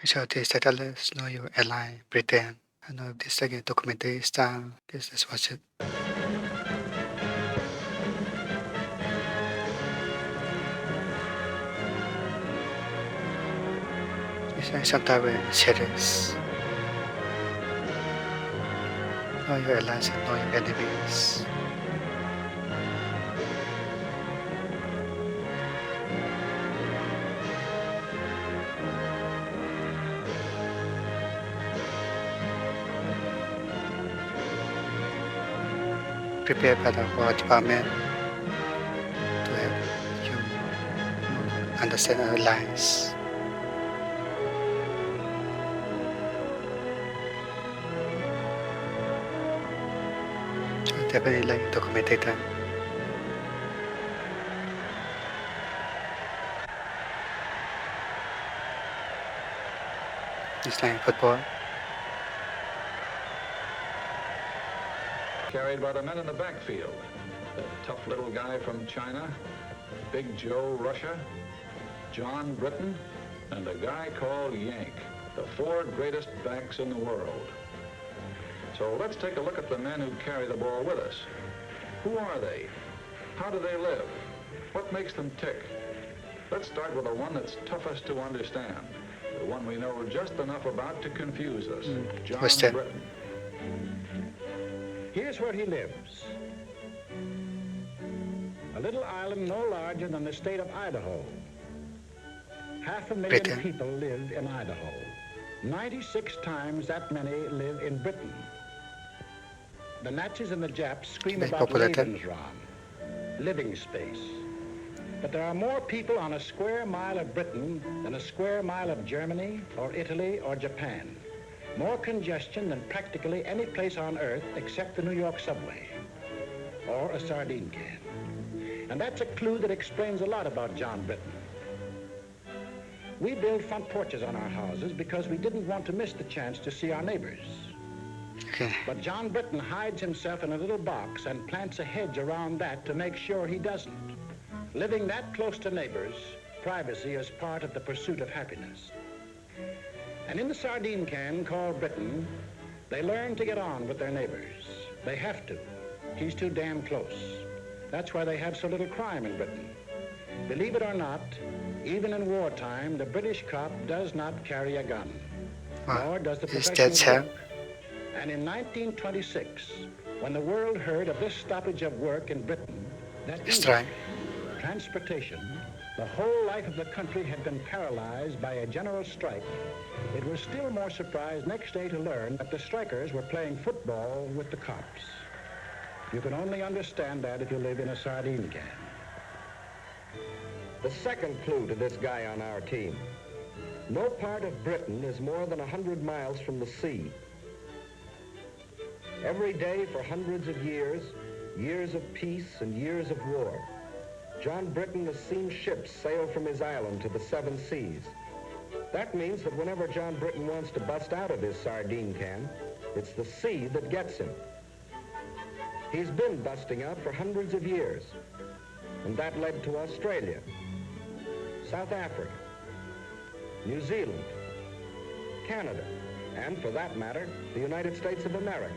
So the settlers know your ally, Britain. I know this like a documentary style. Guess let's watch it. It's like sometimes with sheriffs. Know your allies and know your enemies. Prepared by the War Department to help you understand our allies. So definitely like documentary time. It's like football. Carried by the men in the backfield. The tough little guy from China, Big Joe Russia, John Britton, and a guy called Yank, the four greatest backs in the world. So let's take a look at the men who carry the ball with us. Who are they? How do they live? What makes them tick? Let's start with the one that's toughest to understand, the one we know just enough about to confuse us, John Britton. Here's where he lives. A little island no larger than the state of Idaho. 500,000 people live in Idaho. 96 times that many live in Britain. The Nazis and the Japs scream about Lebensraum, living space. But there are more people on a square mile of Britain than a square mile of Germany or Italy or Japan. More congestion than practically any place on earth except the New York subway or a sardine can. And that's a clue that explains a lot about John Britton. We build front porches on our houses because we didn't want to miss the chance to see our neighbors. But John Britton hides himself in a little box and plants a hedge around that to make sure he doesn't. Living that close to neighbors, privacy is part of the pursuit of happiness. And in the sardine can called Britain, they learn to get on with their neighbors. They have to. He's too damn close. That's why they have so little crime in Britain. Believe it or not, even in wartime, the British cop does not carry a gun. Nor does the professional cop. And in 1926, when the world heard of this stoppage of work in Britain, that industry, transportation, the whole life of the country had been paralyzed by a general strike. It was still more surprised next day to learn that the strikers were playing football with the cops. You can only understand that if you live in a sardine can. The second clue to this guy on our team. No part of Britain is more than 100 miles from the sea. Every day for hundreds of years, years of peace and years of war, John Britton has seen ships sail from his island to the seven seas. That means that whenever John Britton wants to bust out of his sardine can, it's the sea that gets him. He's been busting out for hundreds of years, and that led to Australia, South Africa, New Zealand, Canada, and for that matter, the United States of America.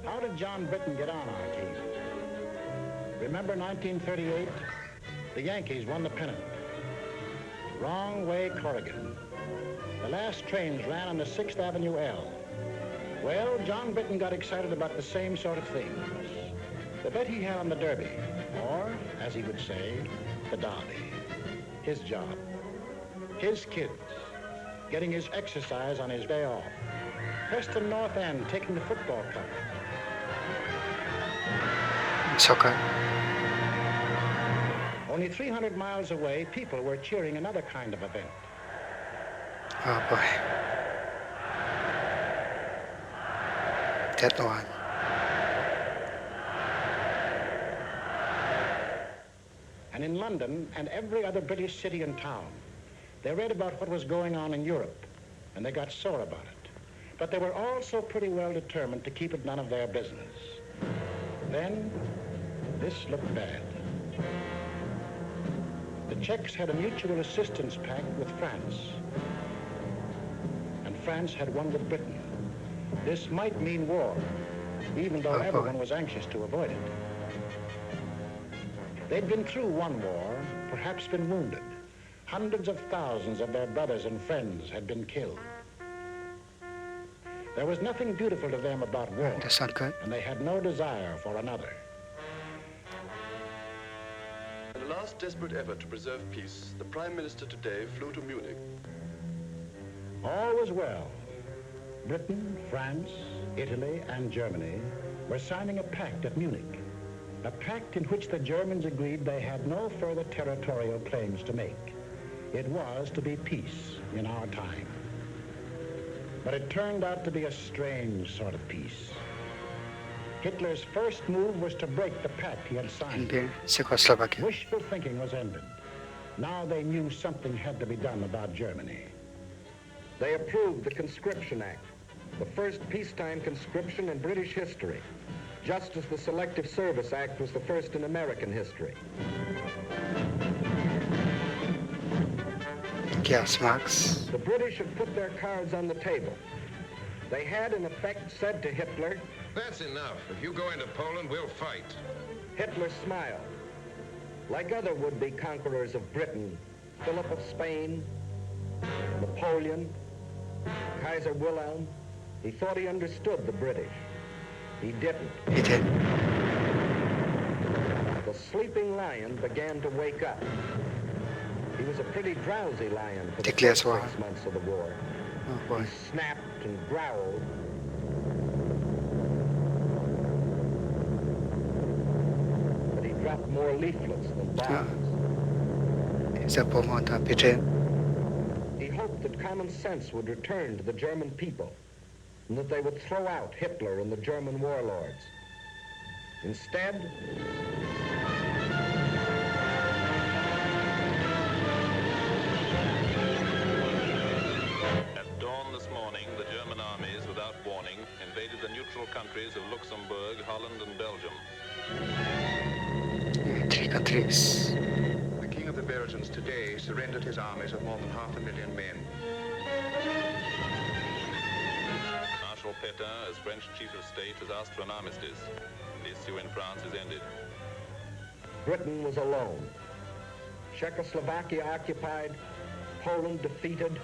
How did John Britton get on our team? Remember 1938? The Yankees won the pennant. Wrong way, Corrigan. The last trains ran on the 6th Avenue L. Well, John Britton got excited about the same sort of things. The bet he had on the Derby, or, as he would say, the Derby. His job. His kids. Getting his exercise on his day off. Preston North End taking the football cup. Soccer. Only 300 miles away, people were cheering another kind of event. Oh boy. That one. And in London and every other British city and town, they read about what was going on in Europe, and they got sore about it. But they were also pretty well determined to keep it none of their business. Then, this looked bad. The Czechs had a mutual assistance pact with France, and France had one with Britain. This might mean war, even though everyone was anxious to avoid it. They'd been through one war, perhaps been wounded. Hundreds of thousands of their brothers and friends had been killed. There was nothing beautiful to them about war, and they had no desire for another. In a last desperate effort to preserve peace, the Prime Minister today flew to Munich. All was well. Britain, France, Italy, and Germany were signing a pact at Munich. A pact in which the Germans agreed they had no further territorial claims to make. It was to be peace in our time. But it turned out to be a strange sort of peace. Hitler's first move was to break the pact he had signed. Wishful thinking was ended. Now they knew something had to be done about Germany. They approved the Conscription Act, the first peacetime conscription in British history, just as the Selective Service Act was the first in American history. Gas marks. The British had put their cards on the table. They had, in effect, said to Hitler, "That's enough. If you go into Poland, we'll fight." Hitler smiled. Like other would-be conquerors of Britain, Philip of Spain, Napoleon, Kaiser Wilhelm, he thought he understood the British. He didn't. He did. The sleeping lion began to wake up. He was a pretty drowsy lion for the first 6 months of the war. Oh boy. He snapped and growled. But he dropped more leaflets than bombs. He hoped that common sense would return to the German people and that they would throw out Hitler and the German warlords. Instead, At dawn this morning, the German armies, without warning, invaded the neutral countries of Luxembourg, Holland, and Belgium. 3 countries. The King of the Belgians today surrendered his armies of more than 500,000 men. Marshal Pétain, as French chief of state, has asked for an armistice. The issue in France is ended. Britain was alone. Czechoslovakia occupied, Poland defeated,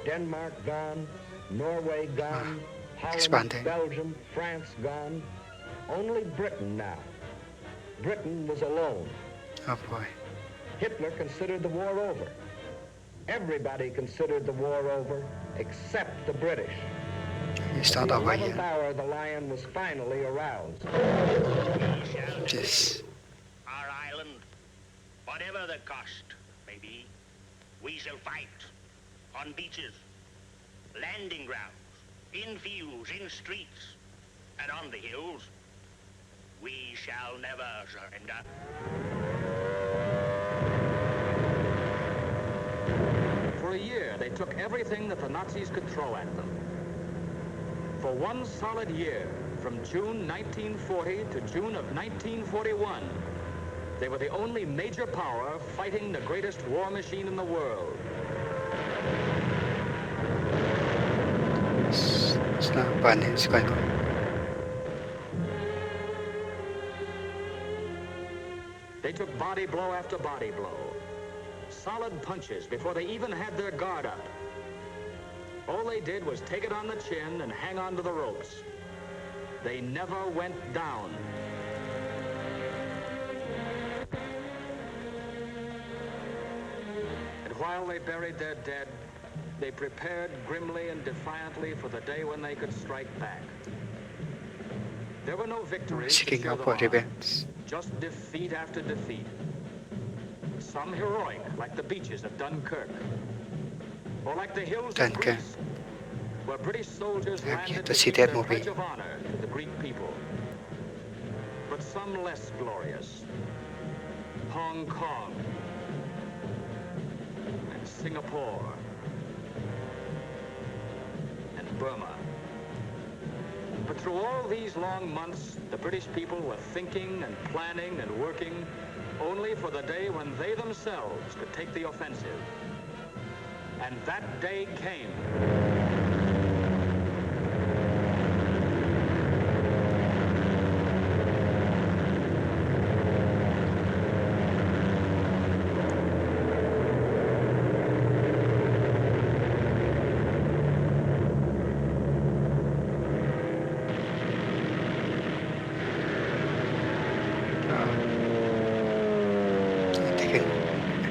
Denmark gone, Norway gone, Holland, Belgium, France gone. Only Britain now. Britain was alone. Oh boy. Hitler considered the war over. Everybody considered the war over except the British. At the 11th hour, the lion was finally aroused. Yes. Our island, whatever the cost may be, we shall fight on beaches, landing grounds, in fields, in streets, and on the hills. We shall never surrender. For a year, they took everything that the Nazis could throw at them. For one solid year, from June 1940 to June of 1941, they were the only major power fighting the greatest war machine in the world. It's going on. They took body blow after body blow. Solid punches before they even had their guard up. All they did was take it on the chin and hang on to the ropes. They never went down. And while they buried their dead, they prepared grimly and defiantly for the day when they could strike back. There were no victories, Seeking out for revenge. just defeat after defeat. Some heroic, like the beaches of Dunkirk, or like the hills of Greece, where British soldiers landed to give their pledge of honor to the Greek people. But some less glorious. Hong Kong and Singapore and Burma. But through all these long months, the British people were thinking and planning and working only for the day when they themselves could take the offensive. And that day came.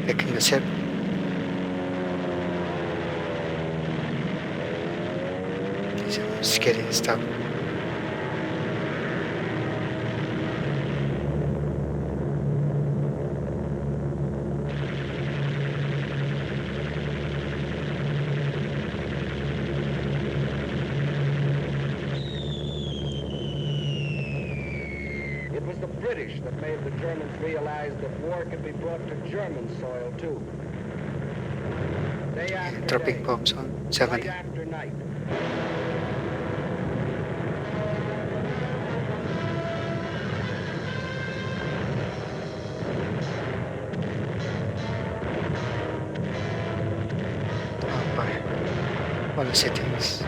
Taking the ship. Some scary stuff. It was the British that made the Germans realize that war could be brought to German soil, too. Day after Dropping day, bombs on night 70. after night. Oh boy. All the settings.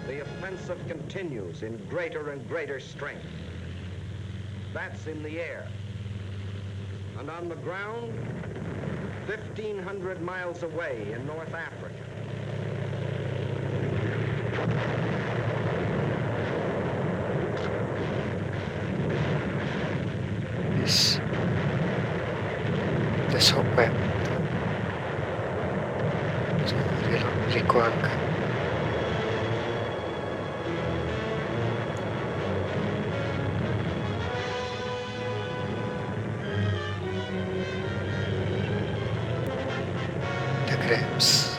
The offensive continues in greater and greater strength. That's in the air. And on the ground, 1,500 miles away in North Africa. This hot web. So record. The grapes.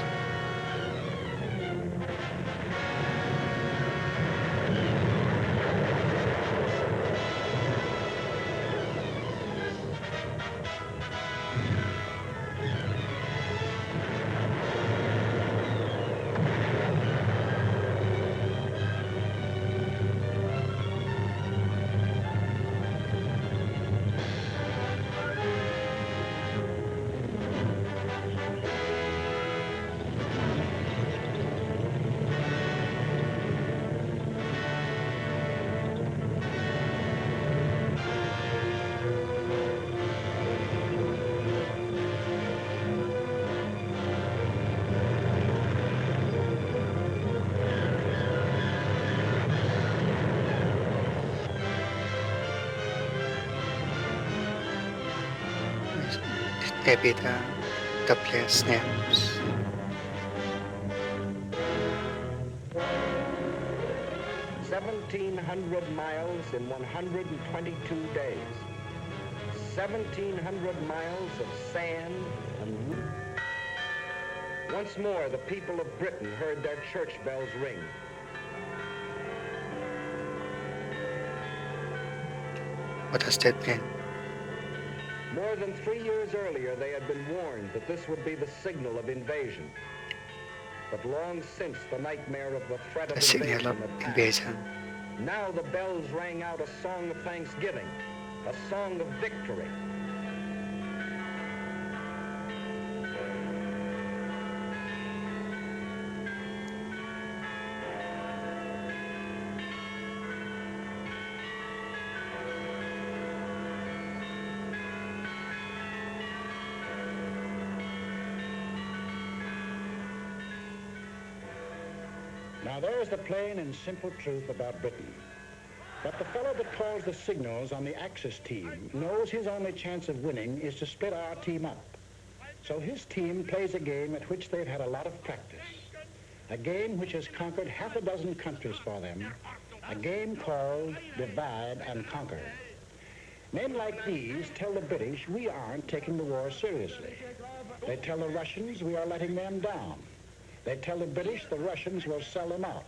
Maybe the place names. $1,700 miles in 122 days. 1,700 miles of sand and wood. Once more, the people of Britain heard their church bells ring. What does that mean? More than 3 years earlier, they had been warned that this would be the signal of invasion. But long since the nightmare of the threat of The signal of invasion had passed. invasion. Now the bells rang out a song of thanksgiving, a song of victory. Now there is the plain and simple truth about Britain. But the fellow that calls the signals on the Axis team knows his only chance of winning is to split our team up. So his team plays a game at which they've had a lot of practice. A game which has conquered half a dozen countries for them. A game called Divide and Conquer. Men like these tell the British we aren't taking the war seriously. They tell the Russians we are letting them down. They tell the British the Russians will sell them out.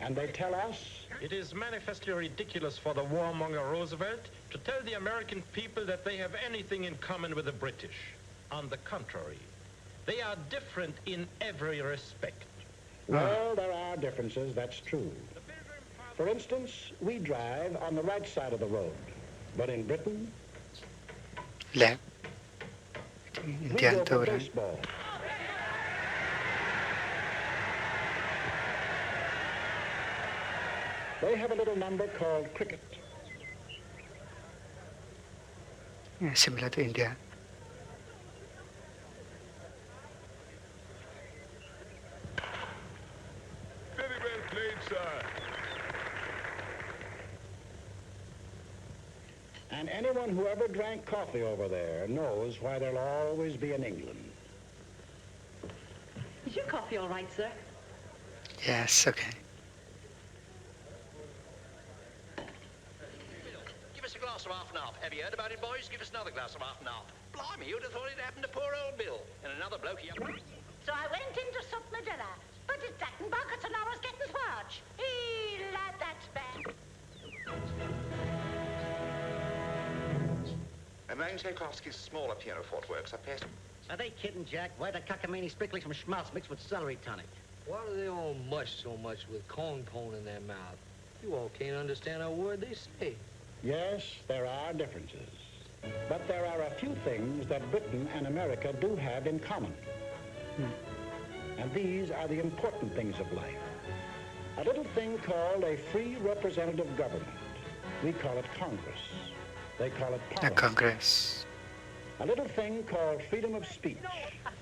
And they tell us... It is manifestly ridiculous for the warmonger Roosevelt to tell the American people that they have anything in common with the British. On the contrary, they are different in every respect. Well, there are differences, that's true. For instance, we drive on the right side of the road, but in Britain, left. we Indian go for to right. baseball. They have a little number called cricket. Yeah, similar to India. Very well played, sir. And anyone who ever drank coffee over there knows why there'll always be an England. Is your coffee all right, sir? Yes, okay. Give us a glass of half and half. Have you heard about it, boys? Give us another glass of half and half. Blimey, who'd have thought it happened to poor old Bill? And another bloke here. So I went in to sup my dinner, but it's that and buckets and I was getting swarch. Lad, that's bad. Amongst Tchaikovsky's smaller pianoforte works are past... Are they kidding, Jack? Why the cockamamie sprinkling some schmaltz mixed with celery tonic? Why do they all mush so much with corn pone in their mouth? You all can't understand a word they say. Yes, there are differences. But there are a few things that Britain and America do have in common. And these are the important things of life. A little thing called a free representative government. We call it Congress. They call it The Parliament. Congress. A little thing called freedom of speech.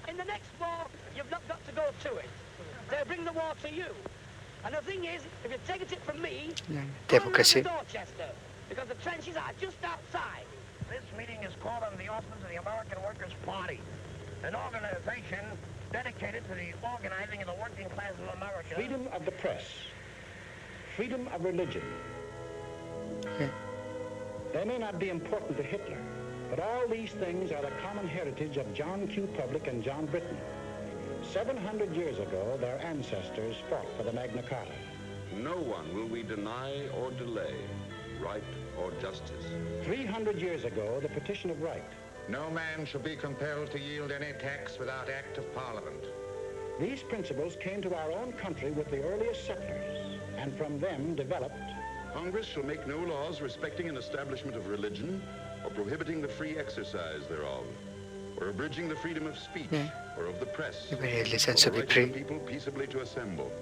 In the next war, you've not got to go to it. They'll bring the war to you. And the thing is, if you take it from me, Yeah, go democracy. to Dorchester, because the trenches are just outside. This meeting is called under the auspices of the American Workers' Party, an organization dedicated to the organizing of the working class of America. Freedom of the press. Freedom of religion. Yeah. They may not be important to Hitler, but all these things are the common heritage of John Q. Public and John Britton. 700 years ago, their ancestors fought for the Magna Carta. No one will we deny or delay right or justice. 300 years ago, the Petition of Right. No man shall be compelled to yield any tax without act of Parliament. These principles came to our own country with the earliest settlers, and from them developed... Congress shall make no laws respecting an establishment of religion or prohibiting the free exercise thereof, or abridging the freedom of speech or of the press, or Religion the should be right of free. the people peaceably to assemble.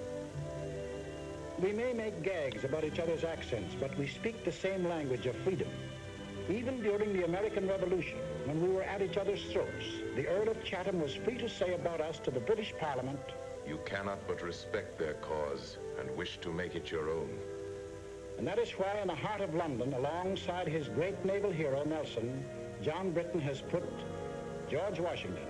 We may make gags about each other's accents, but we speak the same language of freedom. Even during the American Revolution, when we were at each other's throats, the Earl of Chatham was free to say about us to the British Parliament, "You cannot but respect their cause and wish to make it your own." and that is why in the heart of London, alongside his great naval hero, Nelson, John Britton has put George Washington.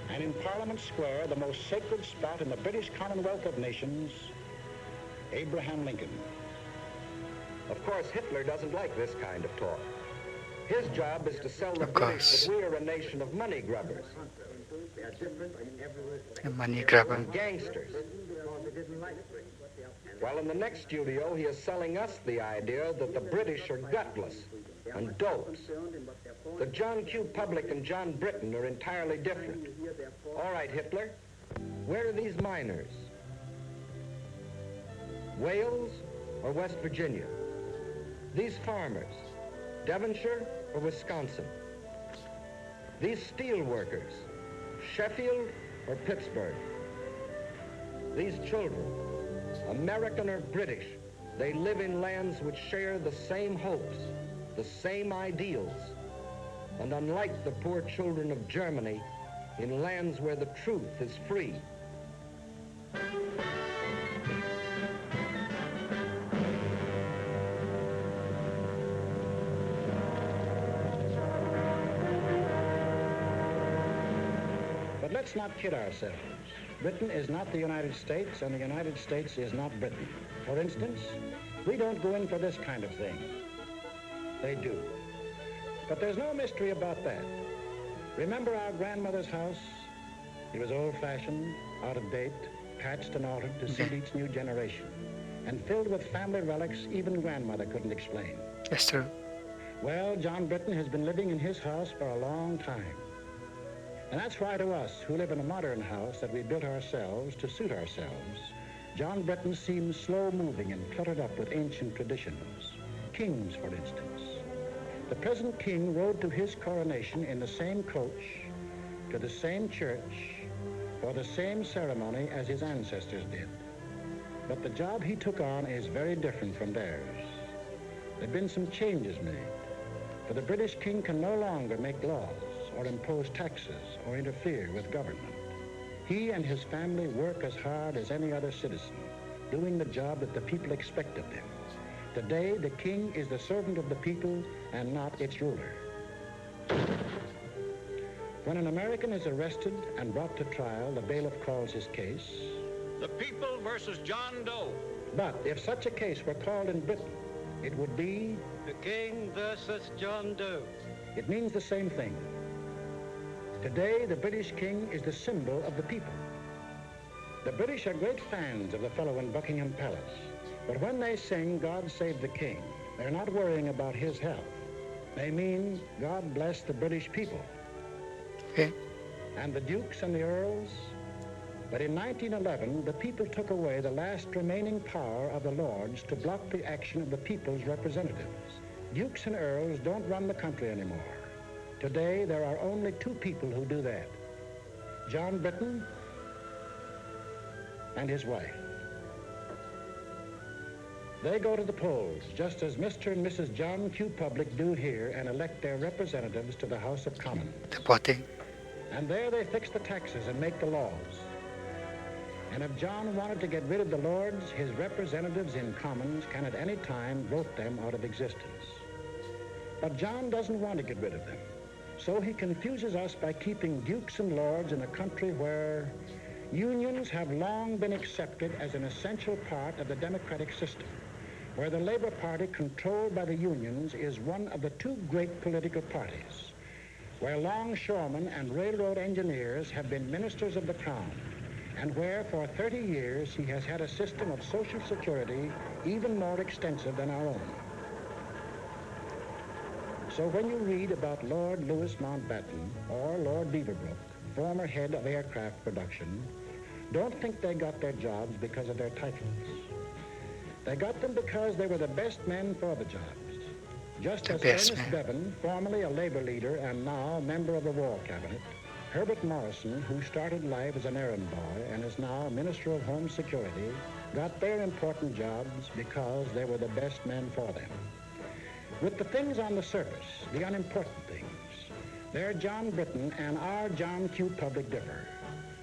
And in Parliament Square, the most sacred spot in the British Commonwealth of Nations, Abraham Lincoln. Of course, Hitler doesn't like this kind of talk. His job is to sell the Of British course. that we are a nation of money grubbers. A money grabber. And gangsters. While in the next studio, he is selling us the idea that the British are gutless and dopes. The John Q. Public and John Britton are entirely different. All right, Hitler, where are these miners? Wales or West Virginia? These farmers, Devonshire or Wisconsin? These steel workers, Sheffield or Pittsburgh? These children, American or British, they live in lands which share the same hopes, the same ideals, and unlike the poor children of Germany, in lands where the truth is free. But let's not kid ourselves. Britain is not the United States, and the United States is not Britain. For instance, we don't go in for this kind of thing. They do. But there's no mystery about that. Remember our grandmother's house? It was old-fashioned, out of date, patched and altered to suit each new generation, and filled with family relics even grandmother couldn't explain. That's true. Well, John Britton has been living in his house for a long time. And that's why to us, who live in a modern house that we built ourselves to suit ourselves, John Britain seems slow-moving and cluttered up with ancient traditions. Kings, for instance. The present king rode to his coronation in the same coach, to the same church, for the same ceremony as his ancestors did. But the job he took on is very different from theirs. There have been some changes made, for the British king can no longer make laws or impose taxes or interfere with government. He and his family work as hard as any other citizen, doing the job that the people expect of them. Today, the king is the servant of the people and not its ruler. When an American is arrested and brought to trial, the bailiff calls his case The People versus John Doe. But if such a case were called in Britain, it would be The King versus John Doe. It means the same thing. Today, the British king is the symbol of the people. The British are great fans of the fellow in Buckingham Palace, but when they sing God Save the King, they're not worrying about his health. They mean God bless the British people. Okay. And the dukes and the earls. But in 1911, the people took away the last remaining power of the lords to block the action of the people's representatives. Dukes and earls don't run the country anymore. Today, there are only two people who do that. John Britain and his wife. They go to the polls, just as Mr. and Mrs. John Q. Public do here, and elect their representatives to the House of Commons. The voting. And there they fix the taxes and make the laws. And if John wanted to get rid of the lords, his representatives in Commons can at any time vote them out of existence. But John doesn't want to get rid of them. So he confuses us by keeping dukes and lords in a country where unions have long been accepted as an essential part of the democratic system, where the Labor Party, controlled by the unions, is one of the two great political parties, where longshoremen and railroad engineers have been ministers of the Crown, and where for 30 years he has had a system of social security even more extensive than our own. So when you read about Lord Louis Mountbatten or Lord Beaverbrook, former head of aircraft production, don't think they got their jobs because of their titles. They got them because they were the best men for the jobs. Just as Ernest Bevin, formerly a labor leader and now a member of the War Cabinet, Herbert Morrison, who started life as an errand boy and is now Minister of Home Security, got their important jobs because they were the best men for them. With the things on the surface, the unimportant things, their John Britain and our John Q. Public differ.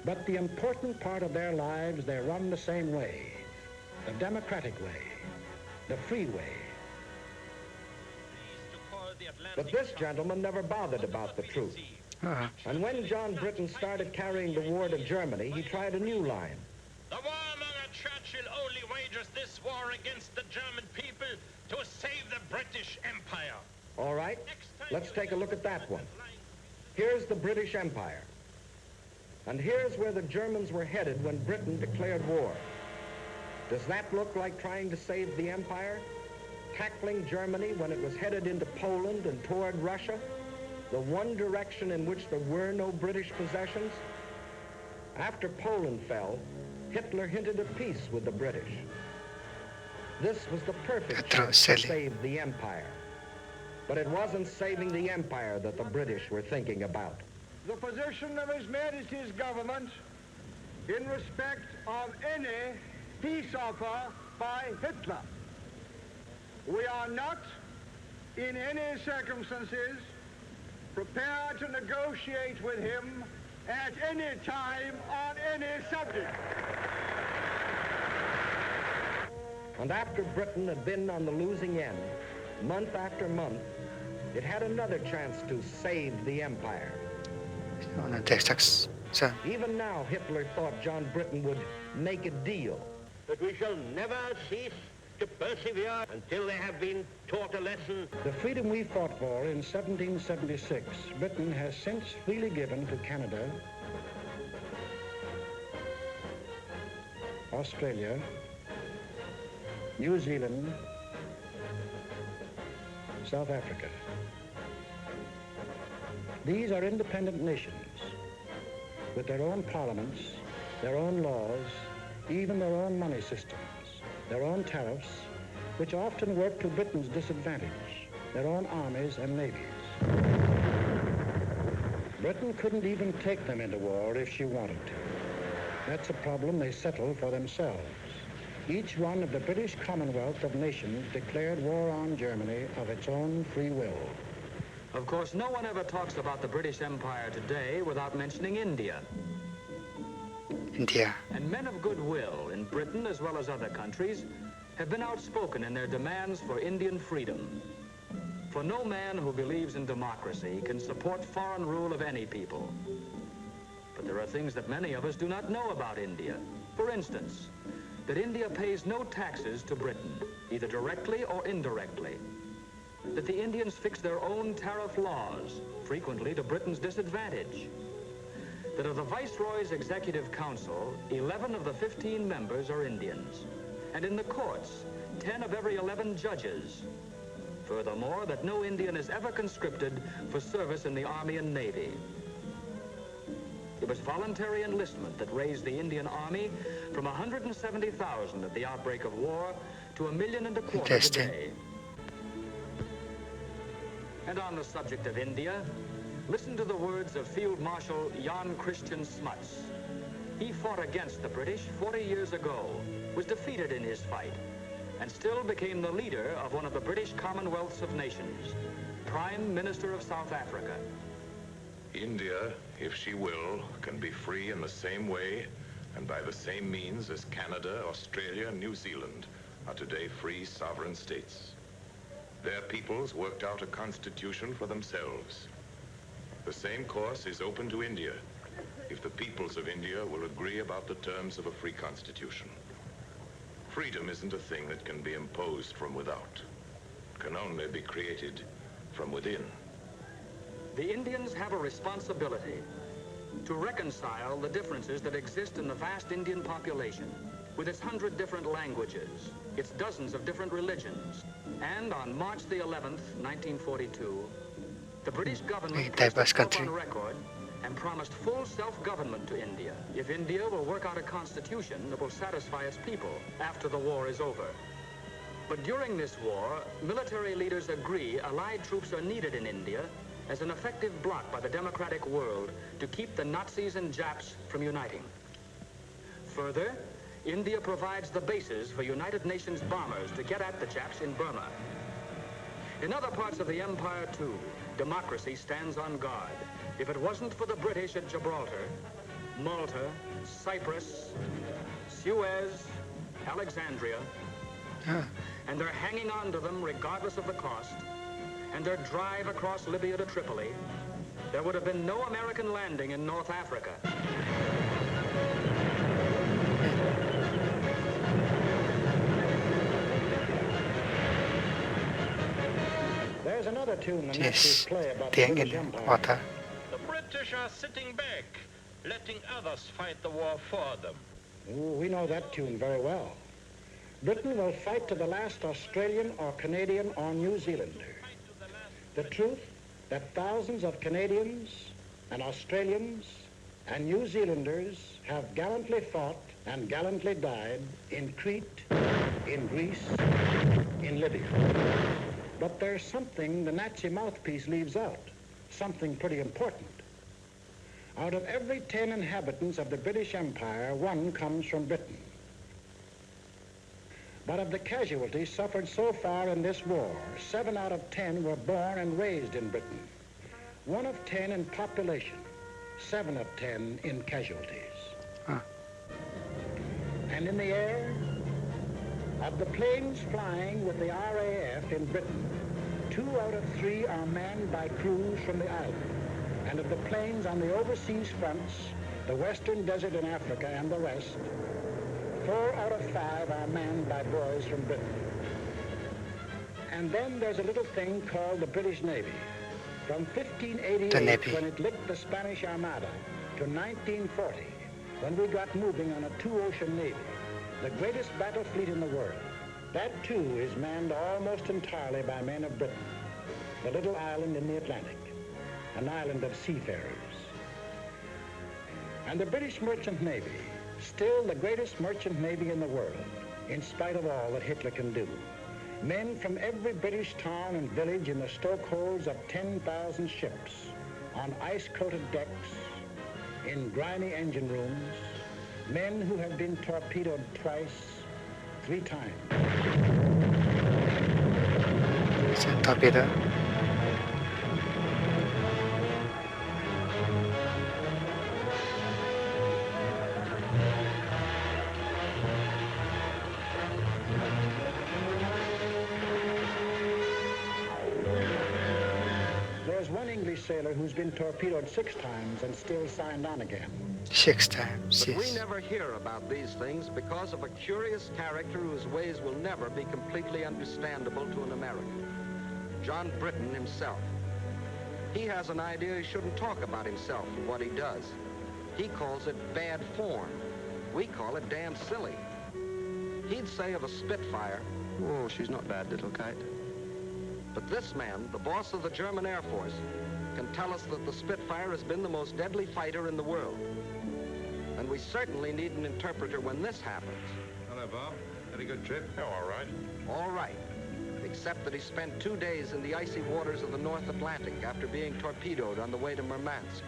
But the important part of their lives, they run the same way, the democratic way, the free way. But this gentleman never bothered about the truth. And when John Britain started carrying the war to Germany, he tried a new line. The warmonger Churchill only wages this war against the German people to save the British Empire. All right, let's take a look at that one. Here's the British Empire. And here's where the Germans were headed when Britain declared war. Does that look like trying to save the empire? Tackling Germany when it was headed into Poland and toward Russia? The one direction in which there were no British possessions? After Poland fell, Hitler hinted at peace with the British. This was the perfect chance to save the empire. But it wasn't saving the empire that the British were thinking about. The position of His Majesty's government in respect of any peace offer by Hitler. We are not, in any circumstances, prepared to negotiate with him at any time on any subject. And after Britain had been on the losing end, month after month, it had another chance to save the empire. Even now, Hitler thought John Britain would make a deal. But we shall never cease to persevere until they have been taught a lesson. The freedom we fought for in 1776, Britain has since freely given to Canada, Australia, New Zealand, South Africa. These are independent nations, with their own parliaments, their own laws, even their own money systems, their own tariffs, which often work to Britain's disadvantage, their own armies and navies. Britain couldn't even take them into war if she wanted to. That's a problem they settle for themselves. Each one of the British Commonwealth of Nations declared war on Germany of its own free will. Of course, no one ever talks about the British Empire today without mentioning India. India. And men of goodwill in Britain as well as other countries have been outspoken in their demands for Indian freedom. For no man who believes in democracy can support foreign rule of any people. But there are things that many of us do not know about India. For instance, that India pays no taxes to Britain, either directly or indirectly. That the Indians fix their own tariff laws, frequently to Britain's disadvantage. That of the Viceroy's Executive Council, 11 of the 15 members are Indians. And in the courts, 10 of every 11 judges. Furthermore, that no Indian is ever conscripted for service in the Army and Navy. It was voluntary enlistment that raised the Indian Army from 170,000 at the outbreak of war to 1.25 million today. And on the subject of India, listen to the words of Field Marshal Jan Christian Smuts. He fought against the British 40 years ago, was defeated in his fight, and still became the leader of one of the British Commonwealths of Nations, Prime Minister of South Africa. India, if she will, can be free in the same way and by the same means as Canada, Australia, and New Zealand are today free sovereign states. Their peoples worked out a constitution for themselves. The same course is open to India if the peoples of India will agree about the terms of a free constitution. Freedom isn't a thing that can be imposed from without. It can only be created from within. The Indians have a responsibility to reconcile the differences that exist in the vast Indian population, with its 100 different languages, its dozens of different religions. And on March the 11th, 1942, the British government placed itself on record and promised full self-government to India if India will work out a constitution that will satisfy its people after the war is over. But during this war, military leaders agree Allied troops are needed in India as an effective bloc by the democratic world to keep the Nazis and Japs from uniting. Further, India provides the bases for United Nations bombers to get at the Japs in Burma. In other parts of the empire, too, democracy stands on guard. If it wasn't for the British at Gibraltar, Malta, Cyprus, Suez, Alexandria, and they're hanging on to them regardless of the cost, and their drive across Libya to Tripoli, there would have been no American landing in North Africa. There's another tune the Nazis play about the British Empire. The British are sitting back, letting others fight the war for them. Ooh, we know that tune very well. Britain will fight to the last Australian or Canadian or New Zealander. The truth that thousands of Canadians and Australians and New Zealanders have gallantly fought and gallantly died in Crete, in Greece, in Libya. But there's something the Nazi mouthpiece leaves out, something pretty important. Out of every 10 inhabitants of the British Empire, 1 comes from Britain. But of the casualties suffered so far in this war, 7 out of 10 were born and raised in Britain. 1 of 10 in population, 7 of 10 in casualties. And in the air, of the planes flying with the RAF in Britain, 2 out of 3 are manned by crews from the island. And of the planes on the overseas fronts, the Western Desert in Africa and the rest, 4 out of 5 are manned by boys from Britain. And then there's a little thing called the British Navy. From 1588, when it licked the Spanish Armada, to 1940, when we got moving on a 2-ocean navy, the greatest battle fleet in the world. That, too, is manned almost entirely by men of Britain, the little island in the Atlantic, an island of seafarers. And the British Merchant Navy, still the greatest merchant navy in the world, in spite of all that Hitler can do. Men from every British town and village in the stokeholds of 10,000 ships, on ice-coated decks, in grimy engine rooms, men who have been torpedoed twice, 3 times. Torpedo. There's one English sailor who's been torpedoed 6 times and still signed on again. 6 times, But we yes. never hear about these things because of a curious character whose ways will never be completely understandable to an American. John Britton himself. He has an idea he shouldn't talk about himself and what he does. He calls it bad form. We call it damn silly. He'd say of a Spitfire, "Oh, she's not bad, little kite." But this man, the boss of the German Air Force, can tell us that the Spitfire has been the most deadly fighter in the world. And we certainly need an interpreter when this happens. Hello, Bob. Had a good trip? Oh, all right. All right. Except that he spent 2 days in the icy waters of the North Atlantic after being torpedoed on the way to Murmansk.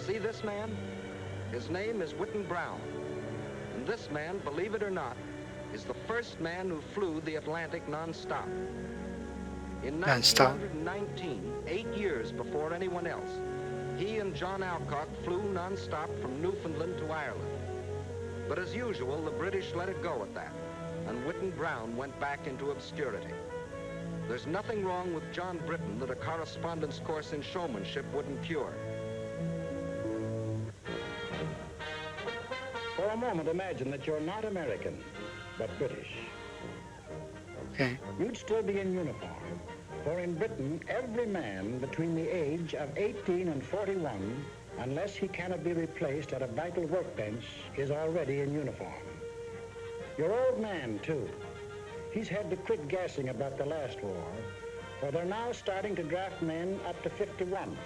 See this man? His name is Whitten Brown. And this man, believe it or not, is the first man who flew the Atlantic non-stop. In 1919, 8 years before anyone else, he and John Alcock flew non-stop from Newfoundland to Ireland. But as usual, the British let it go at that, and Whitten Brown went back into obscurity. There's nothing wrong with John Britton that a correspondence course in showmanship wouldn't cure. For a moment, imagine that you're not American, but British. Okay. You'd still be in uniform. For in Britain, every man between the age of 18 and 41, unless he cannot be replaced at a vital workbench, is already in uniform. Your old man, too. He's had to quit gassing about the last war, for they're now starting to draft men up to 51.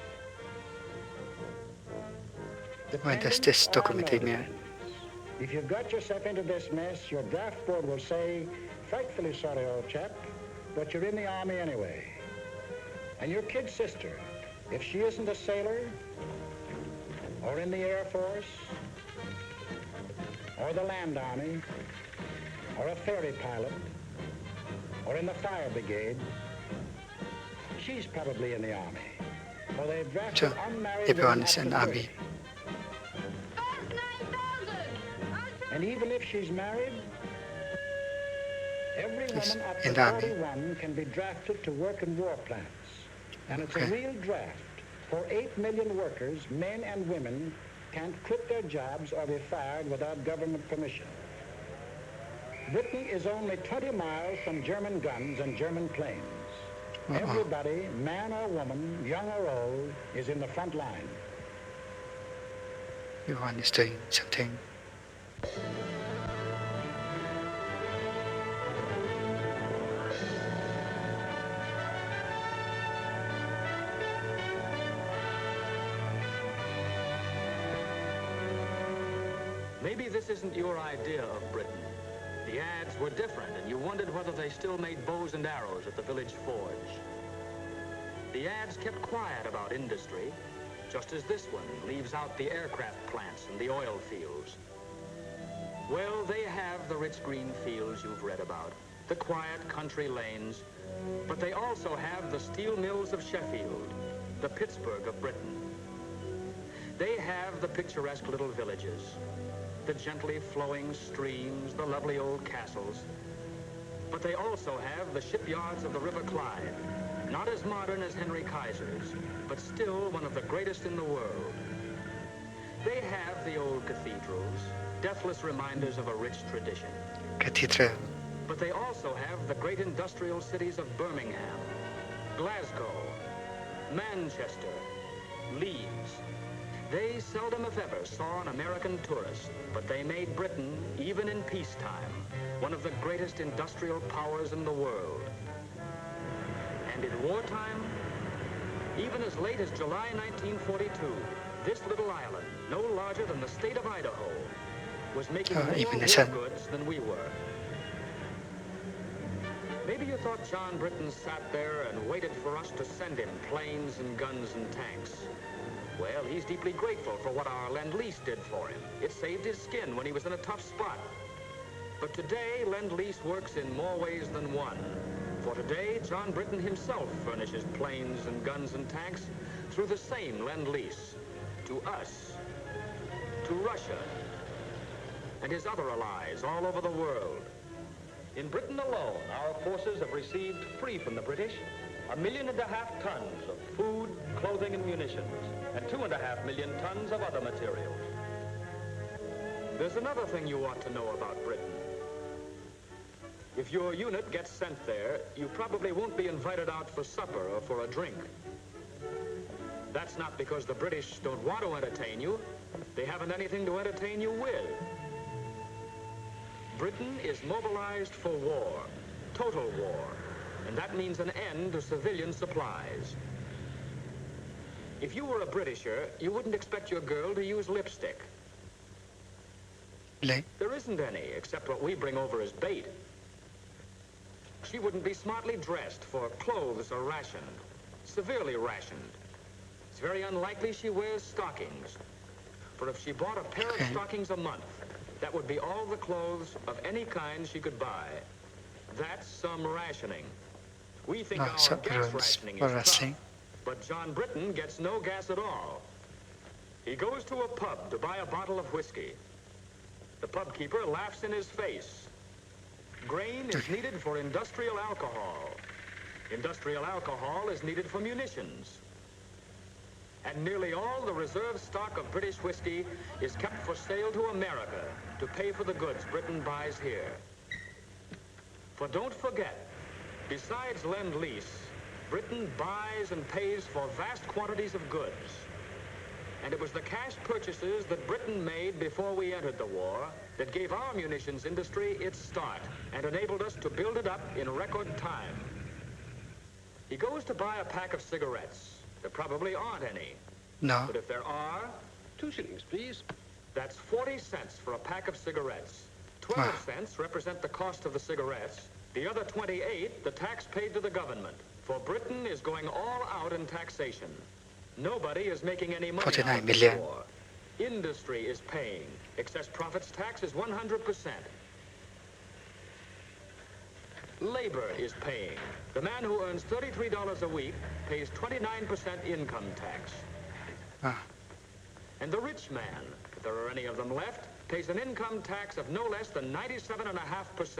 When does this documentary air? If you've got yourself into this mess, your draft board will say, "Frightfully sorry, old chap, but you're in the Army anyway." And your kid sister, if she isn't a sailor, or in the Air Force, or the Land Army, or a ferry pilot, or in the fire brigade, she's probably in the Army. Or they've drafted unmarried everyone women is out in of the Army. British. And even if she's married, every woman up to 41 can be drafted to work in war plants. And it's a real draft. For 8 million workers, men and women, can't quit their jobs or be fired without government permission. Britain is only 20 miles from German guns and German planes. Everybody, man or woman, young or old, is in the front line. Everyone is doing something. Maybe this isn't your idea of Britain. The ads were different, and you wondered whether they still made bows and arrows at the village forge. The ads kept quiet about industry, just as this one leaves out the aircraft plants and the oil fields. Well, they have the rich green fields you've read about, the quiet country lanes, but they also have the steel mills of Sheffield, the Pittsburgh of Britain. They have the picturesque little villages, the gently flowing streams, the lovely old castles. But they also have the shipyards of the River Clyde, not as modern as Henry Kaiser's, but still one of the greatest in the world. They have the old cathedrals, deathless reminders of a rich tradition. Cathedral. But they also have the great industrial cities of Birmingham, Glasgow, Manchester, Leeds. They seldom, if ever, saw an American tourist, but they made Britain, even in peacetime, one of the greatest industrial powers in the world. And in wartime, even as late as July 1942, this little island, no larger than the state of Idaho, was making more even war the goods than we were. Maybe you thought John Britton sat there and waited for us to send him planes and guns and tanks. Well, he's deeply grateful for what our Lend-Lease did for him. It saved his skin when he was in a tough spot. But today, Lend-Lease works in more ways than one. For today, John Britton himself furnishes planes and guns and tanks through the same Lend-Lease to us, to Russia, and his other allies all over the world. In Britain alone, our forces have received, free from the British, 1.5 million tons of food, clothing, and munitions, and 2.5 million tons of other materials. There's another thing you ought to know about Britain. If your unit gets sent there, you probably won't be invited out for supper or for a drink. That's not because the British don't want to entertain you. They haven't anything to entertain you with. Britain is mobilized for war, total war, and that means an end to civilian supplies. If you were a Britisher, you wouldn't expect your girl to use lipstick. There isn't any, except what we bring over as bait. She wouldn't be smartly dressed, for clothes are rationed, severely rationed. It's very unlikely she wears stockings, for if she bought a pair of stockings a month, that would be all the clothes of any kind she could buy. That's some rationing. We think our gas rationing is tough, but John Britton gets no gas at all. He goes to a pub to buy a bottle of whiskey. The pub keeper laughs in his face. Grain is needed for industrial alcohol. Industrial alcohol is needed for munitions. And nearly all the reserve stock of British whiskey is kept for sale to America to pay for the goods Britain buys here. For don't forget, besides Lend-Lease, Britain buys and pays for vast quantities of goods. And it was the cash purchases that Britain made before we entered the war that gave our munitions industry its start and enabled us to build it up in record time. He goes to buy a pack of cigarettes. There probably aren't any. No. But if there are, 2 shillings, please. That's 40 cents for a pack of cigarettes. 12 cents represent the cost of the cigarettes. The other 28, the tax paid to the government. For Britain is going all out in taxation. Nobody is making any money 49 out of million. the war. Industry is paying. Excess profits tax is 100%. Labor is paying. The man who earns $33 a week pays 29% income tax. And the rich man, if there are any of them left, pays an income tax of no less than 97.5%.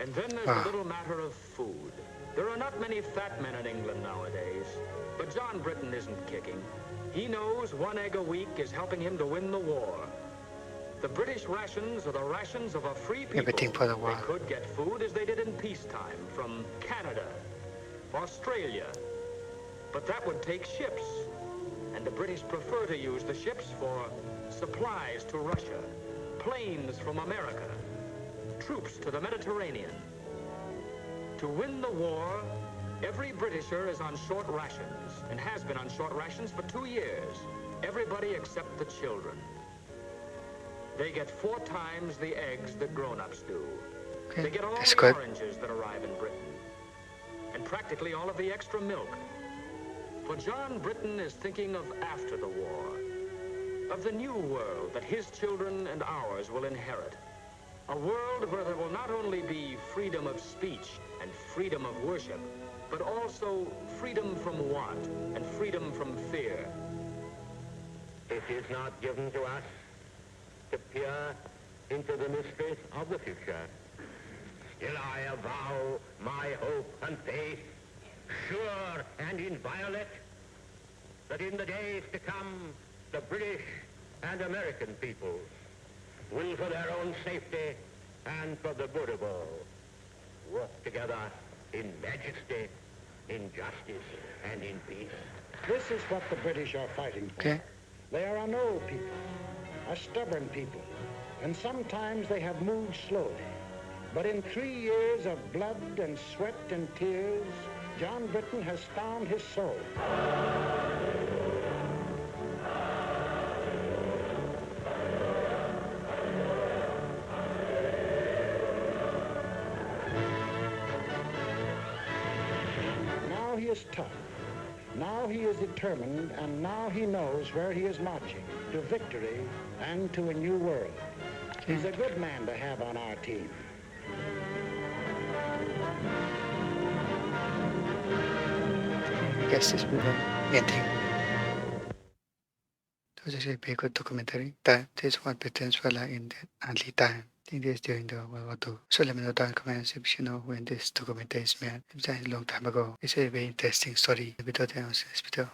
And then there's the little matter of food. There are not many fat men in England nowadays, but John Britton isn't kicking. He knows 1 egg a week is helping him to win the war. The British rations are the rations of a free people. Everything for the war. They could get food as they did in peacetime from Canada, Australia. But that would take ships. And the British prefer to use the ships for supplies to Russia, planes from America, troops to the Mediterranean. To win the war, every Britisher is on short rations and has been on short rations for 2 years. Everybody except the children. They get 4 times the eggs that grown-ups do. They get all the oranges that arrive in Britain. And practically all of the extra milk. For John Britton is thinking of after the war. Of the new world that his children and ours will inherit. A world where there will not only be freedom of speech and freedom of worship, but also freedom from want and freedom from fear. It is not given to us to peer into the mysteries of the future. Still I avow my hope and faith, sure and inviolate, that in the days to come, the British and American peoples will, for their own safety and for the good of all, walk together in majesty, in justice, and in peace. This is what the British are fighting for. They are an old people, a stubborn people, and sometimes they have moved slowly. But in 3 years of blood and sweat and tears, John Britton has found his soul. is tough. Now he is determined, and now he knows where he is marching, to victory and to a new world. He's a good man to have on our team. I guess this will be the ending. It was actually a very good documentary. That this is what Britain's were like in the early time. I think this during the World War II. So let me know down in the comments if you know when this documentary is made. It's a long time ago. It's a very interesting story. The video there was this video.